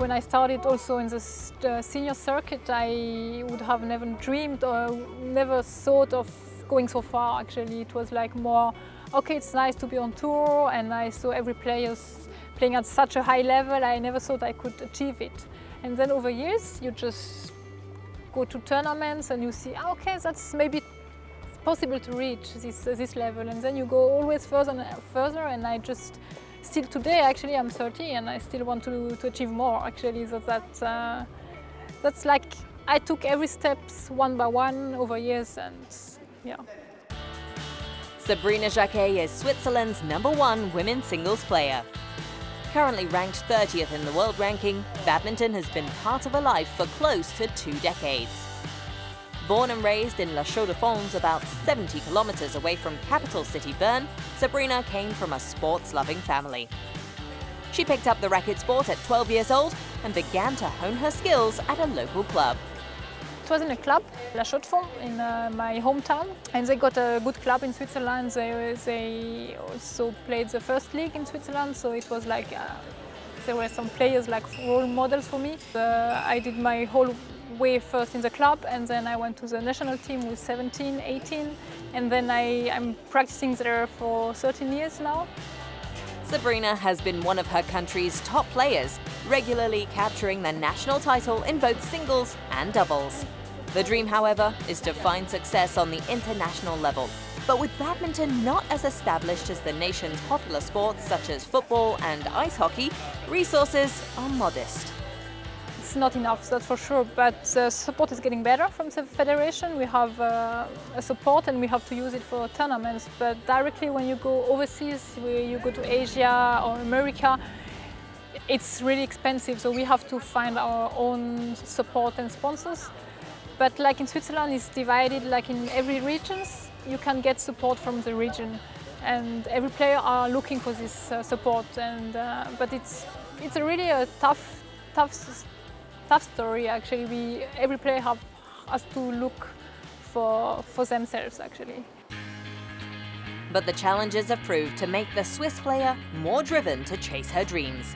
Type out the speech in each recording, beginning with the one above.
when I started also in the senior circuit, I would have never dreamed or never thought of going so far. Actually, it was like more, okay, it's nice to be on tour, and I saw every player playing at such a high level. I never thought I could achieve it. And then over years, you just go to tournaments and you see, okay, that's maybe possible to reach this level. And then you go always further and further, and I just, still today, actually, I'm 30 and I still want to achieve more, actually. So that's like, I took every steps one by one over years, and yeah. Sabrina Jaquet is Switzerland's #1 women's singles player. Currently ranked 30th in the world ranking, badminton has been part of her life for close to 2 decades. Born and raised in La Chaux-de-Fonds, about 70 kilometers away from capital city Bern, Sabrina came from a sports-loving family. She picked up the racket sport at 12 years old and began to hone her skills at a local club. It was in a club, La Chaux-de-Fonds, in my hometown, and they got a good club in Switzerland. They also played the first league in Switzerland, so it was like there were some players like role models for me. I did my whole way first in the club, and then I went to the national team with 17, 18, and then I'm practicing there for 13 years now. Sabrina has been one of her country's top players, regularly capturing the national title in both singles and doubles. The dream, however, is to find success on the international level. But with badminton not as established as the nation's popular sports such as football and ice hockey, resources are modest. It's not enough, that's for sure, but the support is getting better from the federation. We have a support and we have to use it for tournaments, but directly when you go overseas, you go to Asia or America, it's really expensive, so we have to find our own support and sponsors. But like in Switzerland, it's divided like in every region. You can get support from the region, and every player are looking for this support. And but it's really a tough story. Actually, every player has to look for themselves. Actually. But the challenges have proved to make the Swiss player more driven to chase her dreams.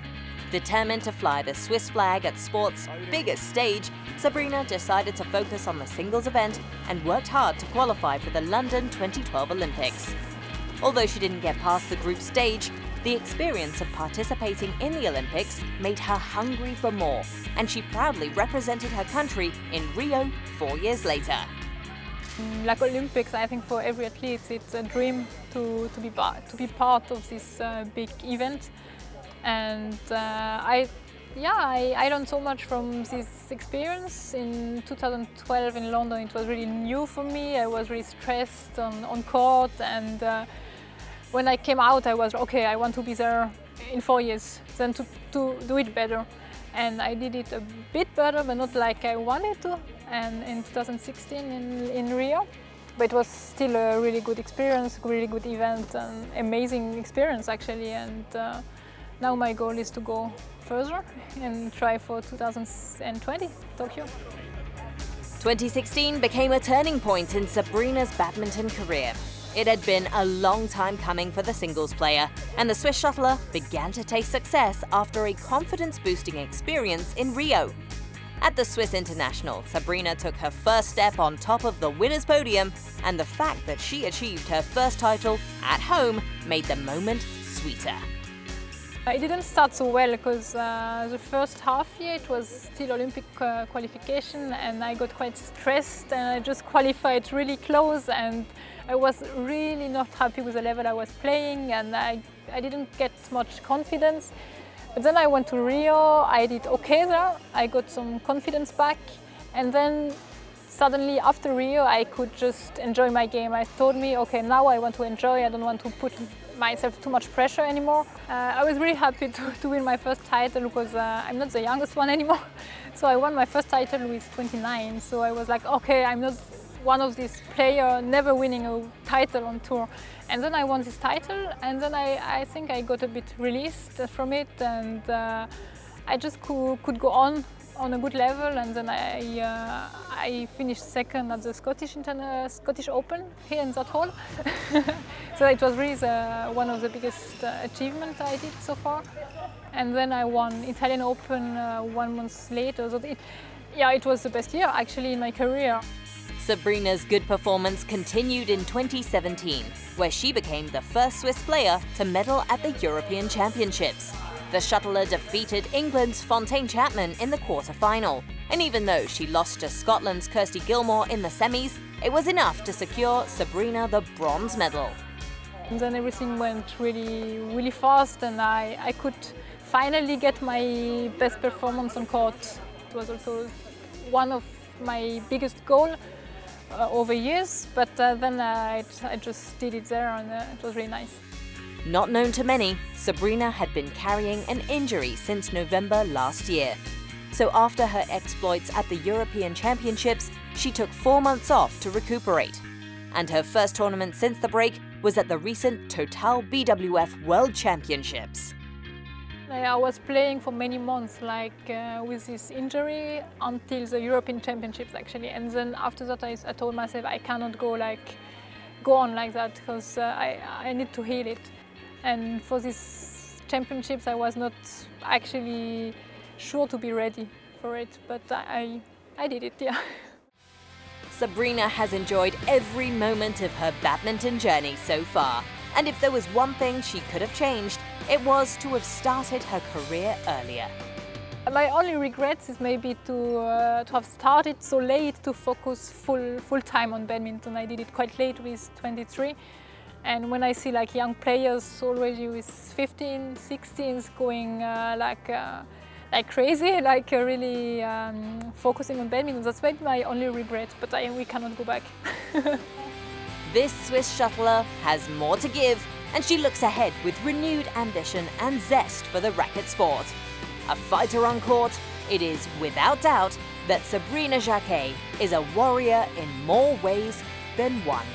Determined to fly the Swiss flag at sport's biggest stage, Sabrina decided to focus on the singles event and worked hard to qualify for the London 2012 Olympics. Although she didn't get past the group stage, the experience of participating in the Olympics made her hungry for more, and she proudly represented her country in Rio 4 years later. Like Olympics, I think for every athlete it's a dream to be part of this big event. And I learned so much from this experience. In 2012 in London, it was really new for me. I was really stressed on court, and when I came out, I was okay. I want to be there in 4 years, then to do it better. And I did it a bit better, but not like I wanted to. And in 2016 in Rio, but it was still a really good experience, really good event, an amazing experience actually. And now my goal is to go further and try for 2020 Tokyo. 2016 became a turning point in Sabrina's badminton career. It had been a long time coming for the singles player, and the Swiss shuttler began to taste success after a confidence-boosting experience in Rio. At the Swiss International, Sabrina took her first step on top of the winner's podium, and the fact that she achieved her first title at home made the moment sweeter. It didn't start so well because the first half year it was still Olympic qualification, and I got quite stressed and I just qualified really close, and I was really not happy with the level I was playing, and I didn't get much confidence. But then I went to Rio, I did okay there, I got some confidence back, and then suddenly after Rio I could just enjoy my game. I told me, okay, now I want to enjoy, I don't want to put myself too much pressure anymore. I was really happy to win my first title because I'm not the youngest one anymore. So I won my first title with 29, so I was like, okay, I'm not one of these players never winning a title on tour. And then I won this title, and then I think I got a bit released from it, and I just could go on on a good level, and then I finished second at the Scottish Open here in that hall. So it was really one of the biggest achievements I did so far. And then I won Italian Open 1 month later. So it was the best year actually in my career. Sabrina's good performance continued in 2017, where she became the first Swiss player to medal at the European Championships. The shuttler defeated England's Fontaine Chapman in the quarter-final, and even though she lost to Scotland's Kirsty Gilmore in the semis, it was enough to secure Sabrina the bronze medal. And then everything went really fast, and I could finally get my best performance on court. It was also one of my biggest goals over years, but then I just did it there, and it was really nice. Not known to many, Sabrina had been carrying an injury since November last year. So after her exploits at the European Championships, she took 4 months off to recuperate. And her first tournament since the break was at the recent Total BWF World Championships. I was playing for many months, with this injury, until the European Championships actually. And then after that I told myself I cannot go on like that, because I need to heal it. And for these championships I was not actually sure to be ready for it, but I did it, yeah. Sabrina has enjoyed every moment of her badminton journey so far. And if there was one thing she could have changed, it was to have started her career earlier. My only regret is maybe to have started so late to focus full time on badminton. I did it quite late with 23. And when I see young players already with 15, 16s going like crazy, really focusing on badminton, that's maybe my only regret, but we cannot go back. This Swiss shuttler has more to give, and she looks ahead with renewed ambition and zest for the racket sport. A fighter on court, it is without doubt that Sabrina Jaquet is a warrior in more ways than one.